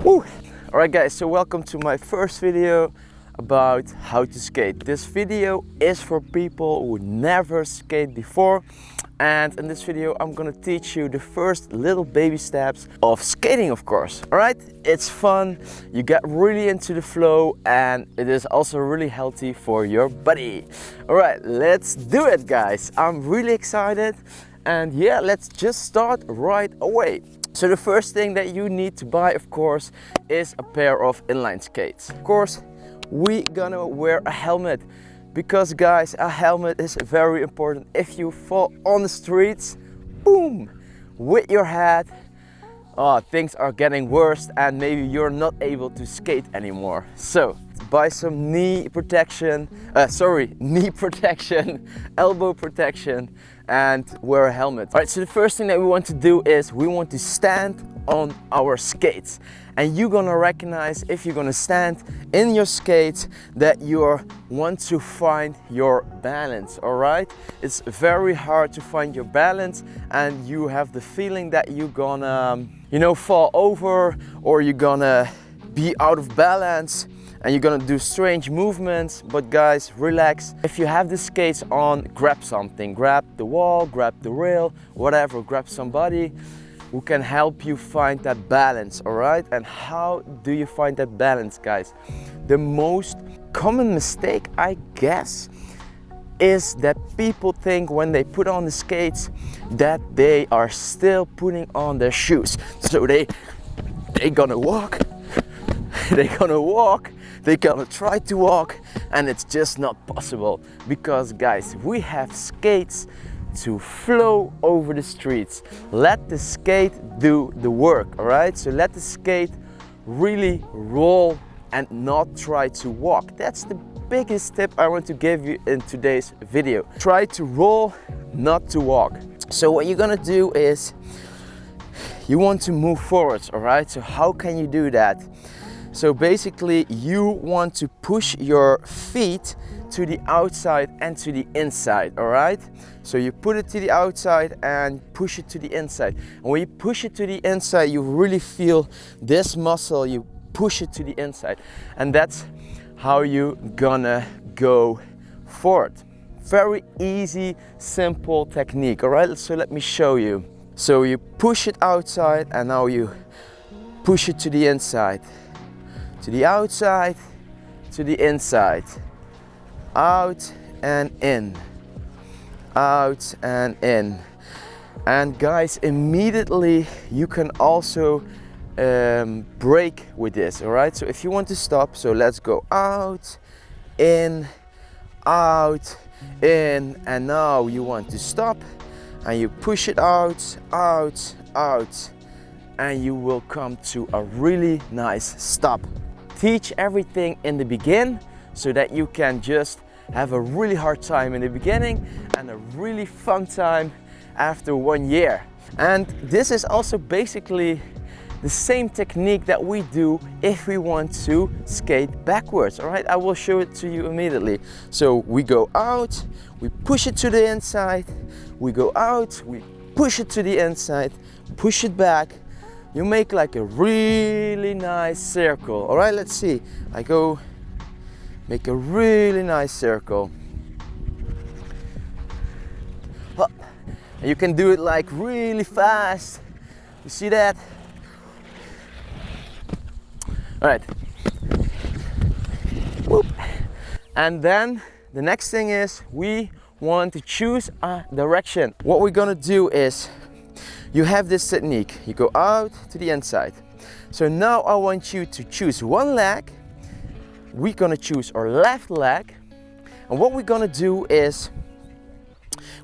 Woo! Alright guys, so welcome to my first video about how to skate. This video is for people who never skate before, and in this video I'm gonna teach you the first little baby steps of skating, of course. Alright, it's fun, you get really into the flow, and it is also really healthy for your body. Alright, let's do it guys. I'm really excited, and yeah, let's just start right away. So the first thing that you need to buy, of course, is a pair of inline skates. Of course, we're gonna wear a helmet because guys, a helmet is very important. If you fall on the streets, boom, with your head, things are getting worse and maybe you're not able to skate anymore. So buy some knee protection, elbow protection, and wear a helmet. All right, so the first thing that we want to do is we want to stand on our skates. And you're gonna recognize, if you're gonna stand in your skates, that you want to find your balance, all right? It's very hard to find your balance, and you have the feeling that you're gonna, fall over, or you're gonna be out of balance, and you're gonna do strange movements. But guys, relax. If you have the skates on, grab something. Grab the wall, grab the rail, whatever, grab somebody who can help you find that balance, all right? And how do you find that balance, guys? The most common mistake, I guess, is that people think when they put on the skates that they are still putting on their shoes. So they're gonna walk, they're gonna try to walk, and it's just not possible. Because guys, we have skates to flow over the streets. Let the skate do the work, all right? So let the skate really roll and not try to walk. That's the biggest tip I want to give you in today's video. Try to roll, not to walk. So what you're gonna do is you want to move forwards, all right? So how can you do that? So basically you want to push your feet to the outside and to the inside, all right? So you put it to the outside and push it to the inside. And when you push it to the inside, you really feel this muscle, you push it to the inside. And that's how you're gonna go forward. Very easy, simple technique, all right? So let me show you. So you push it outside, and now you push it to the inside. To the outside, to the inside. Out and in, out and in. And guys, immediately you can also break with this, all right? So if you want to stop, so let's go out, in, and now you want to stop, and you push it out, out, and you will come to a really nice stop. Teach everything in the beginning so that you can just have a really hard time in the beginning and a really fun time after 1 year. And this is also basically the same technique that we do if we want to skate backwards, all right? I will show it to you immediately. So we go out, we push it to the inside, we go out, we push it to the inside, push it back. You make like a really nice circle, all right? Let's see. I go make a really nice circle. Up. And you can do it like really fast. You see that? All right. Whoop. And then the next thing is we want to choose a direction. What we're gonna do is, you have this technique, you go out to the inside. So now I want you to choose one leg. We're gonna choose our left leg. And what we're gonna do is,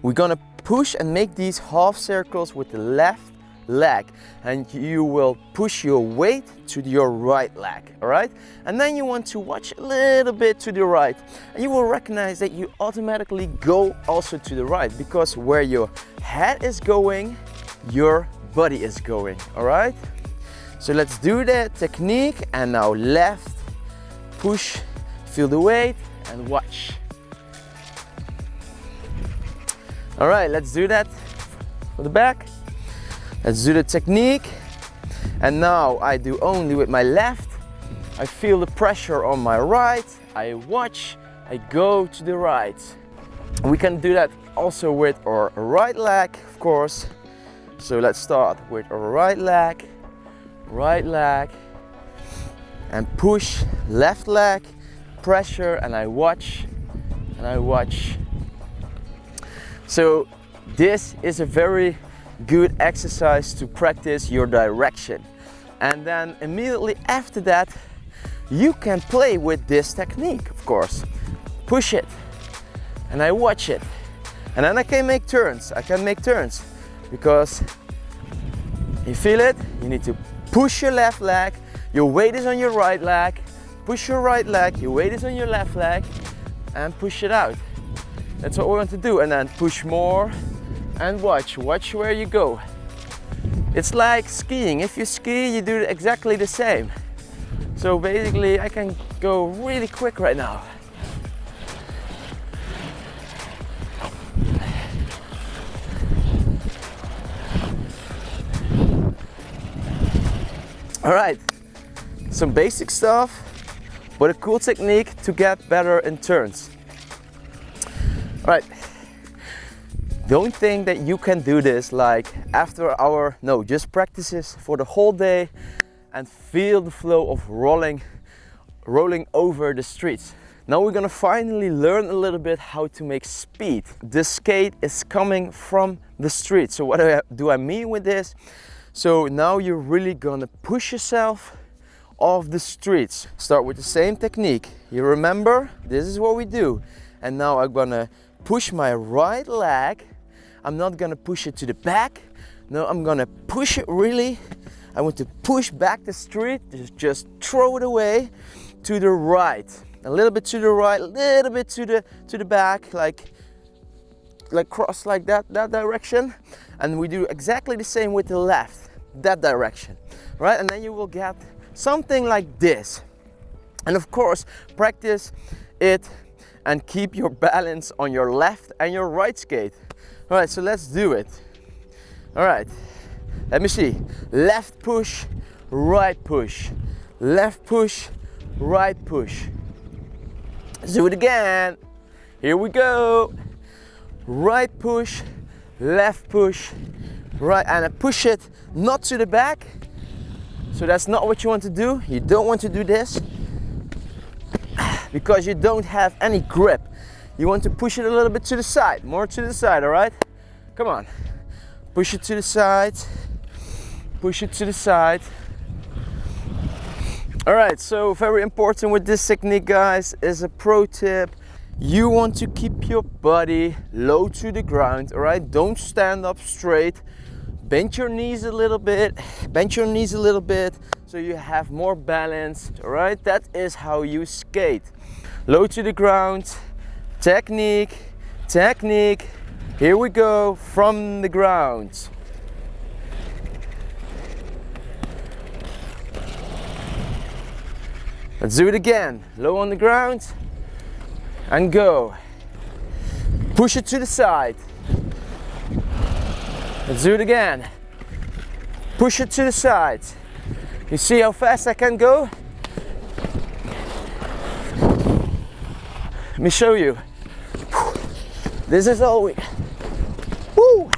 we're gonna push and make these half circles with the left leg. And you will push your weight to your right leg, all right? And then you want to watch a little bit to the right. And you will recognize that you automatically go also to the right, because where your head is going, your body is going, all right? So let's do that technique, and now left, push, feel the weight, and watch. All right, let's do that for the back. Let's do the technique. And now I do only with my left. I feel the pressure on my right. I watch, I go to the right. We can do that also with our right leg, of course. So let's start with our right leg, and push, left leg, pressure, and I watch, and I watch. So this is a very good exercise to practice your direction. And then immediately after that, you can play with this technique, of course. Push it, and I watch it. And then I can make turns. Because you feel it, you need to push your left leg, your weight is on your right leg, push your right leg, your weight is on your left leg, and push it out. That's what we want to do. And then push more, and watch where you go. It's like skiing. If you ski, you do exactly the same. So basically, I can go really quick right now. All right, some basic stuff, but a cool technique to get better in turns. All right. Don't think that you can do this like after our, no, just practice this for the whole day and feel the flow of rolling over the streets. Now we're gonna finally learn a little bit how to make speed. The skate is coming from the street. So what do I mean with this? So now you're really gonna push yourself off the streets. Start with the same technique. You remember, this is what we do. And now I'm gonna push my right leg. I'm not gonna push it to the back. No, I'm gonna push it really. I want to push back the street, just throw it away to the right. A little bit to the right, a little bit to the back, like cross like that direction. And we do exactly the same with the left, that direction, right? And then you will get something like this. And of course, practice it and keep your balance on your left and your right skate. All right, so let's do it. All right, let me see. Left push, right push. Left push, right push. Let's do it again. Here we go. Right push, left push, right, and I push it not to the back. So that's not what you want to do. You don't want to do this because you don't have any grip. You want to push it a little bit to the side, more to the side, all right? Come on. Push it to the side. Push it to the side. All right, so very important with this technique, guys, is a pro tip. You want to keep your body low to the ground, all right? Don't stand up straight. Bend your knees a little bit. Bend your knees a little bit so you have more balance, all right? That is how you skate. Low to the ground. Technique, technique. Here we go, from the ground. Let's do it again. Low on the ground and go. Push it to the side. Let's do it again. Push it to the side. You see how fast I can go? Let me show you. This is all we. Woo!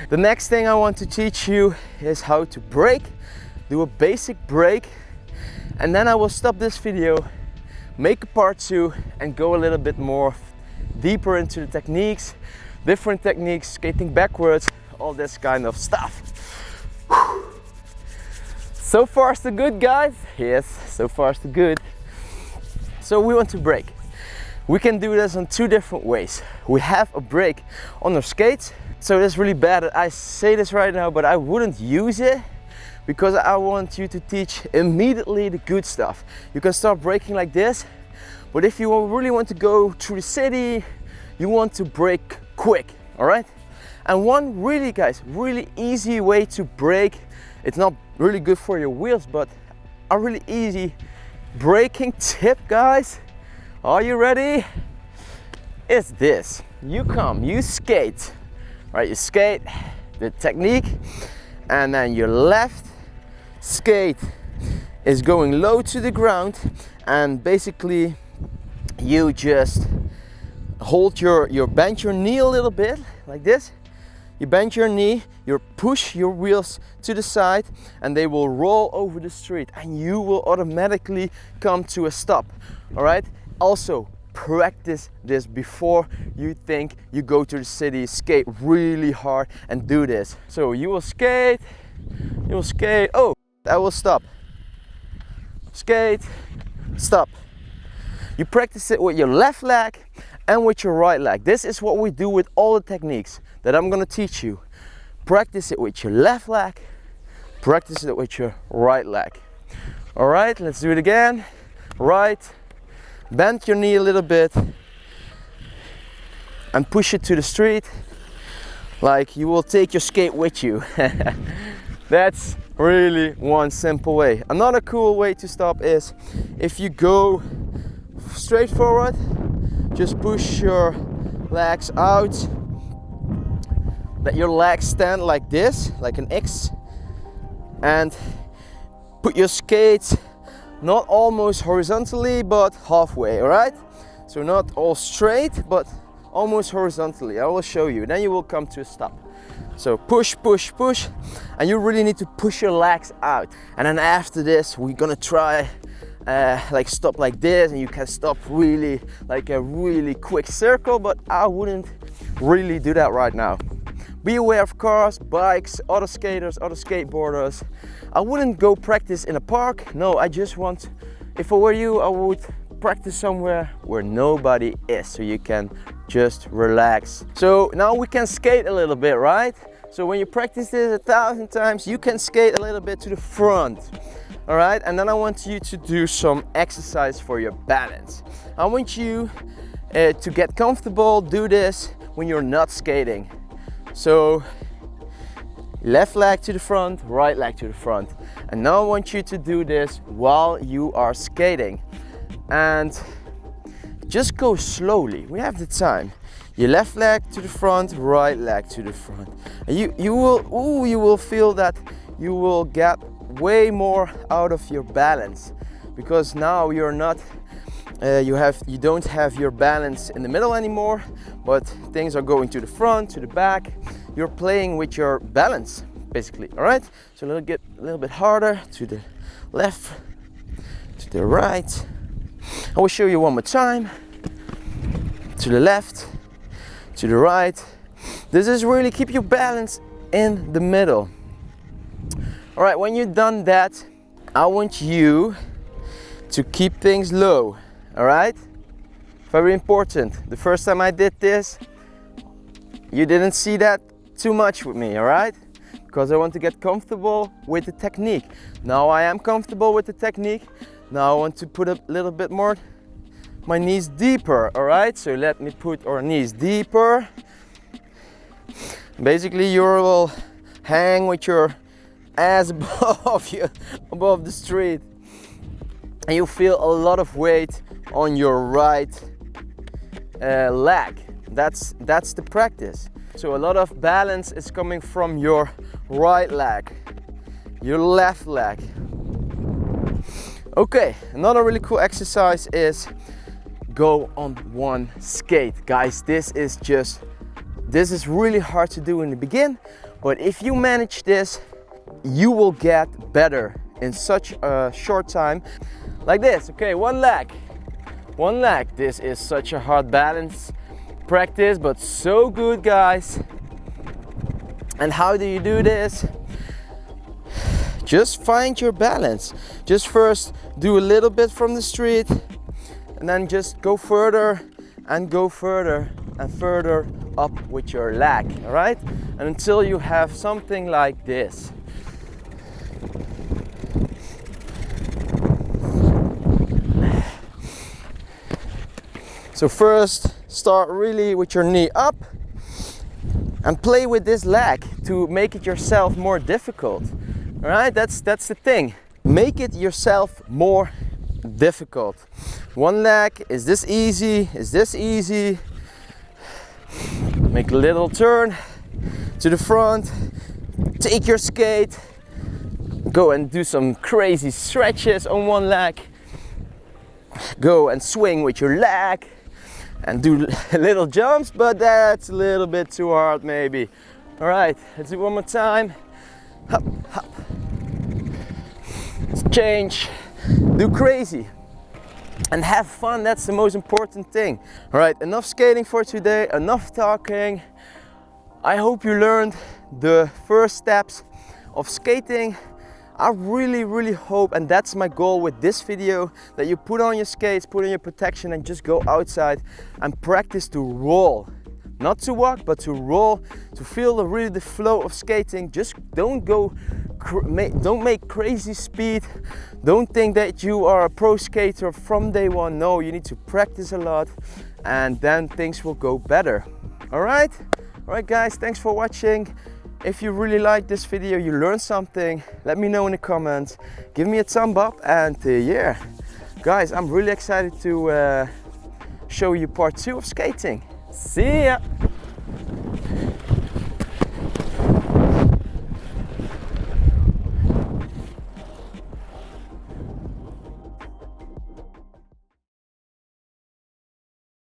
The next thing I want to teach you is how to brake. Do a basic brake, and then I will stop this video, make a part 2, and go a little bit more deeper into the techniques, different techniques, skating backwards, all this kind of stuff. Whew. So far so good, guys. Yes, so far so good. So we want to brake. We can do this in 2 different ways. We have a brake on our skates. So it's really bad that I say this right now, but I wouldn't use it because I want you to teach immediately the good stuff. You can start braking like this, but if you really want to go through the city, you want to brake quick, all right? And one really, guys, really easy way to brake, it's not really good for your wheels, but a really easy braking tip, guys. Are you ready? It's this. You skate, all right? You skate, the technique, and then your left skate is going low to the ground, and basically you just hold bend your knee a little bit like this. You bend your knee, you push your wheels to the side, and they will roll over the street, and you will automatically come to a stop. All right, also practice this before you think you go to the city. Skate really hard and do this. So you will skate, oh, I will stop, skate, stop. You practice it with your left leg and with your right leg. This is what we do with all the techniques that I'm gonna teach you. Practice it with your left leg, practice it with your right leg. All right, let's do it again. Right, bend your knee a little bit and push it to the street like you will take your skate with you. That's really one simple way. Another cool way to stop is if you go straight forward, just push your legs out, let your legs stand like this, like an X, and put your skates not almost horizontally but halfway. All right, so not all straight but almost horizontally. I will show you, then you will come to a stop. So push, push, push, and you really need to push your legs out. And then after this we're gonna try like stop like this, and you can stop really like a really quick circle, but I wouldn't really do that right now. Be aware of cars, bikes, other skaters, other skateboarders. I wouldn't go practice in a park. No, I just want, if I were you, I would practice somewhere where nobody is, so you can just relax. So now we can skate a little bit, right? So when you practice this 1,000 times, you can skate a little bit to the front. All right, and then I want you to do some exercise for your balance. I want you to get comfortable, do this when you're not skating. So left leg to the front, right leg to the front. And now I want you to do this while you are skating. And just go slowly, we have the time. Your left leg to the front, right leg to the front. And you will feel that you will get way more out of your balance, because now you're not you don't have your balance in the middle anymore, but things are going to the front, to the back. You're playing with your balance basically. All right, so a little bit harder, to the left, to the right. I will show you one more time. To the left, to the right. This is really keep your balance in the middle. All right, when you've done that, I want you to keep things low. All right, very important. The first time I did this, you didn't see that too much with me. All right, because I want to get comfortable with the technique. Now I am comfortable with the technique. Now I want to put a little bit more my knees deeper. All right, so let me put our knees deeper. Basically you will hang with your ass above the street, and you feel a lot of weight on your right leg. That's the practice. So a lot of balance is coming from your right leg, your left leg. Okay, another really cool exercise is go on one skate. Guys, this is really hard to do in the beginning, but if you manage this, you will get better in such a short time. Like this. Okay, one leg. This is such a hard balance practice, but so good, guys. And how do you do this? Just find your balance. Just first do a little bit from the street, and then just go further and go further and further up with your leg. All right, and until you have something like this. So first start really with your knee up and play with this leg to make it yourself more difficult. All right, that's the thing. Make it yourself more difficult. One leg, is this easy? Is this easy? Make a little turn. to the front, take your skate, go and do some crazy stretches on one leg, go and swing with your leg, and do little jumps, but that's a little bit too hard maybe. All right, let's do one more time. Hop, hop. Change, do crazy, and have fun. That's the most important thing. All right, enough skating for today, enough talking. I hope you learned the first steps of skating. I really hope, and that's my goal with this video, that you put on your skates, put on your protection, and just go outside and practice to roll. Not to walk, but to roll, to feel really the flow of skating. Just don't make crazy speed. Don't think that you are a pro skater from day one. No, you need to practice a lot, and then things will go better. All right guys, thanks for watching. If you really like this video, you learned something, let me know in the comments. Give me a thumb up, and yeah, guys, I'm really excited to show you part 2 of skating. See ya!